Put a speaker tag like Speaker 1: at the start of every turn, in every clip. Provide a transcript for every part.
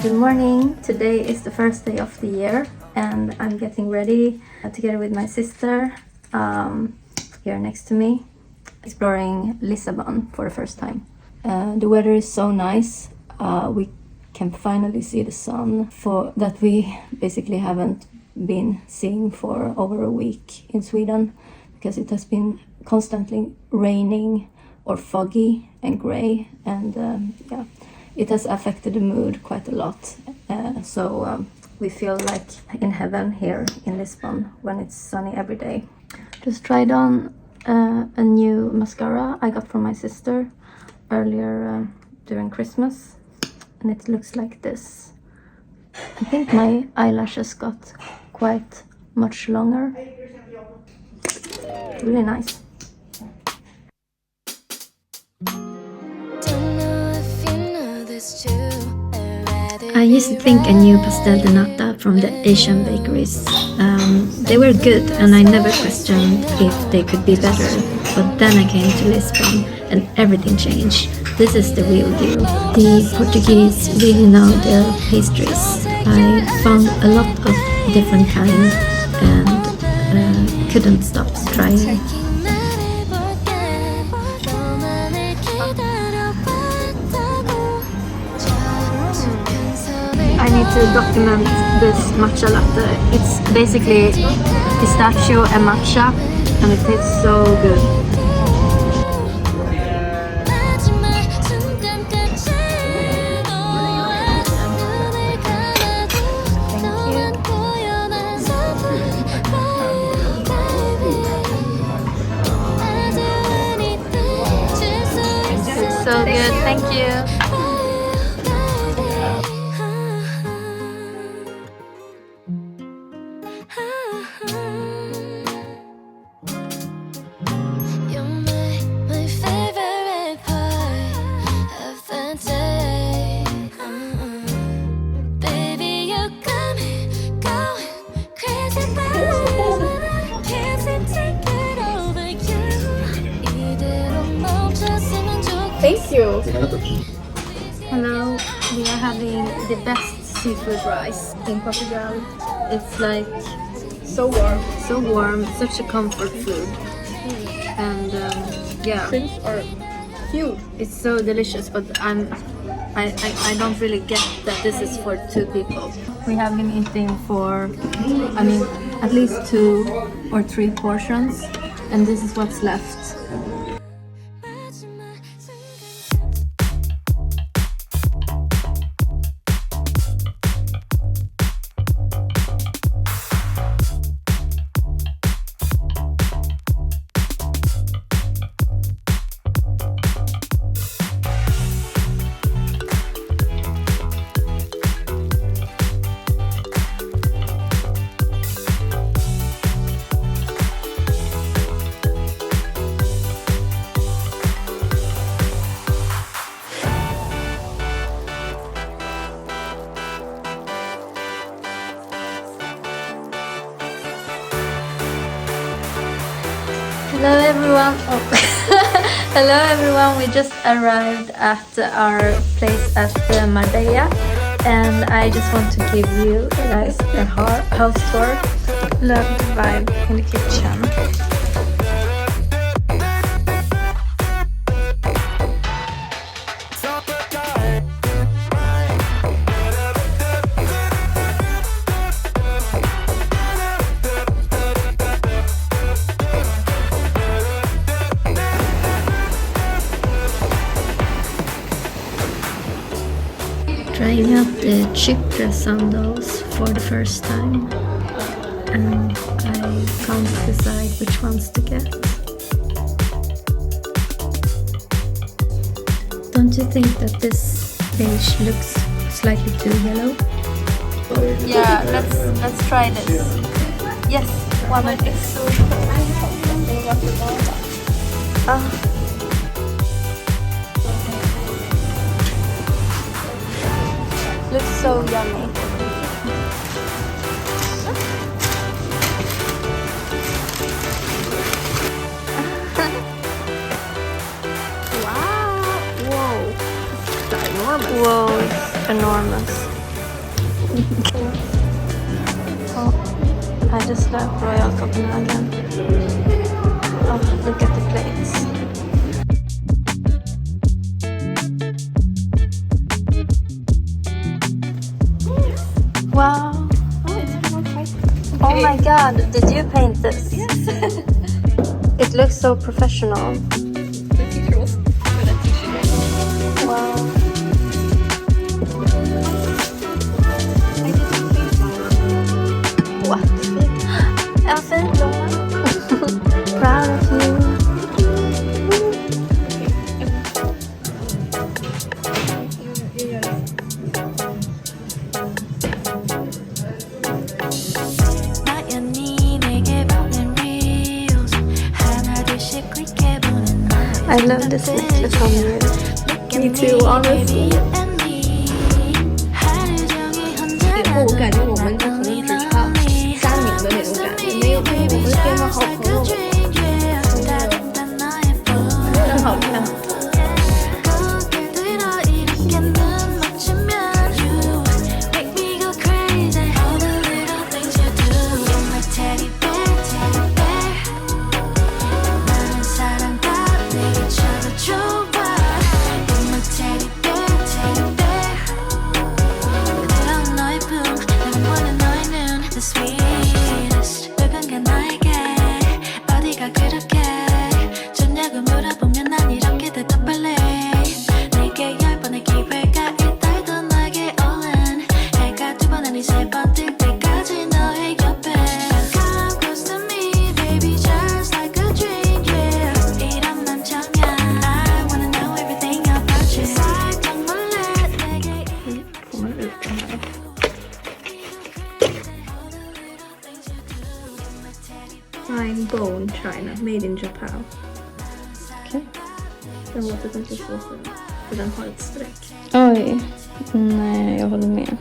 Speaker 1: Good morning. Today is the first day of the year and I'm getting ready together with my sister here next to me, exploring Lisbon for the first time. The weather is so nice. We can finally see the sun that we basically haven't been seeing for over a week in Sweden, because it has been constantly raining or foggy and grey, and it has affected the mood quite a lot. So we feel like in heaven here in Lisbon when it's sunny every day. Just tried on a new mascara I got from my sister earlier during Christmas, and it looks like this. I think my eyelashes got quite much longer. Really nice.
Speaker 2: I used to think I knew pastel de nata from the Asian bakeries. They were good and I never questioned if they could be better. But then I came to Lisbon and everything changed. This is the real deal. The Portuguese really know their pastries. I found a lot of different kinds and couldn't stop trying.
Speaker 1: I need to document this matcha latte. It's basically pistachio and matcha, and it tastes so good. It's so good, thank you.
Speaker 3: Thank you.
Speaker 1: Hello, we are having the best seafood rice in Portugal. It's like
Speaker 3: So warm.
Speaker 1: such a comfort food. And yeah,
Speaker 3: Shrimps are huge.
Speaker 1: it's so delicious, but I don't really get that this is for 2 people. We have been eating for, at least 2 or 3 portions, and this is what's left. Hello everyone. Hello everyone, we just arrived at our place at Marbella, and I just want to give you guys a house tour. Love the vibe in the kitchen.
Speaker 2: Trying out the Chypre sandals for the first time, and I can't decide which ones to get. Don't you think that this beige looks slightly too yellow?
Speaker 1: Yeah, let's try this. Yes, one of these. Looks so yummy.
Speaker 3: Wow. Whoa. That's enormous.
Speaker 1: Whoa, it's enormous. Oh, I just love Royal Copenhagen. Oh, look at the plates. Wow. Oh my god, did you paint this?
Speaker 3: Yes.
Speaker 1: It looks so professional.
Speaker 3: The teacher was good at teaching me.
Speaker 1: Wow. What? Elfie, proud of you. I love this necklace on you.
Speaker 3: Me too, honestly. 以后我感觉我们可能只差3年的那种感觉，没有，我们变成好朋友了，真好看。Fine bone china, made in Japan.
Speaker 1: Okej.
Speaker 3: Den låter inte så fin, för den har ett streck.
Speaker 1: Oj. Nej, jag håller med.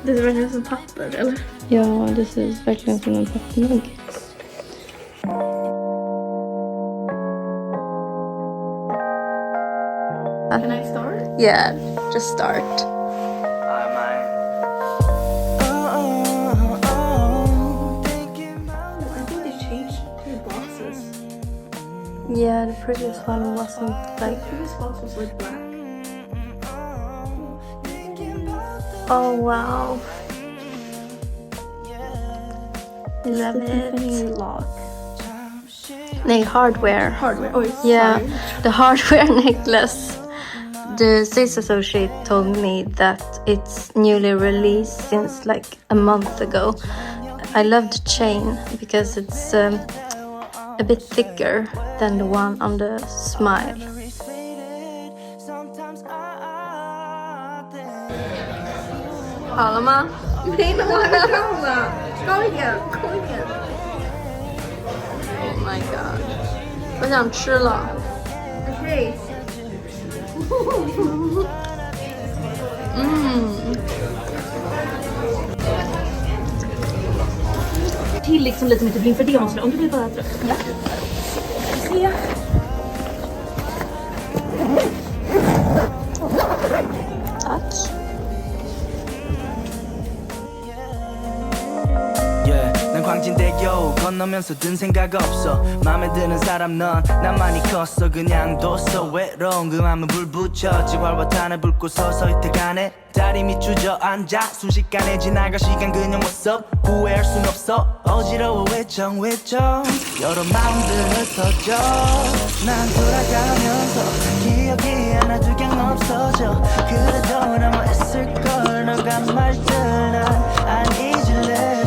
Speaker 3: Det ser verkligen som papper, eller?
Speaker 1: Ja, det ser verkligen som en pappmugg.
Speaker 3: Can I start?
Speaker 1: Yeah, just start. Yeah, the previous one wasn't like...
Speaker 3: The previous box was like black.
Speaker 1: Oh wow. Love it.
Speaker 3: Tiffany lock.
Speaker 1: Nej, hardware.
Speaker 3: Hardware. Oh, it's
Speaker 1: Yeah,
Speaker 3: sorry.
Speaker 1: the hardware necklace. The sales associate told me that it's newly released since like a month ago. I love the chain because it's a bit thicker than the one on the smile. Hallå ma?
Speaker 3: Nej, men vad är det? Kom igen, kom igen.
Speaker 1: Oh my god. 我想吃了。
Speaker 3: Okej.
Speaker 4: Till liksom lite som heter blind för det om du vill bara trött. Ja. Se.
Speaker 1: Tack.
Speaker 5: 난 광진대교 건너면서 든 생각 없어 맘에 드는 사람 넌 나만이 컸어 그냥 뒀어 외로운 그 맘은 불 붙여 지활화탄을 붉고 서서히 태가네 다리 밑 주저앉아 순식간에 지나가 시간 그냥 what's up 후회할 순 없어 어지러워 외정 여러 마음들 흩어져 난 돌아가면서 기억이 하나도 그냥 없어져 그래도 남아 있을걸 너가 말들 난 안 잊을래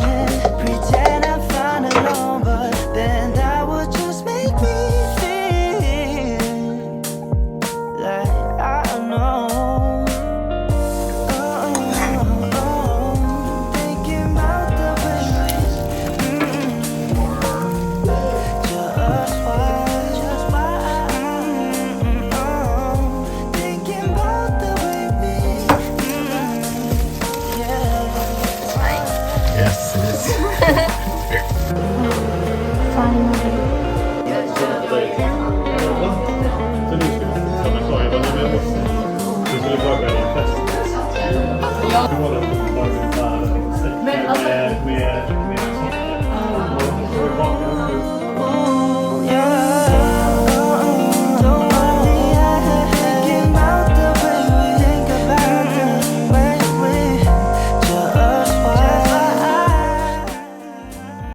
Speaker 5: Pretend I'm fine alone, but then that would just make me feel like I don't know. Thinking about the way just why thinking about the way
Speaker 6: Yes, it is.
Speaker 1: Finally.
Speaker 6: Så nu ska vi ta jag var med oss. Du skulle bara välja en fest. Ja. Du var den som bara Men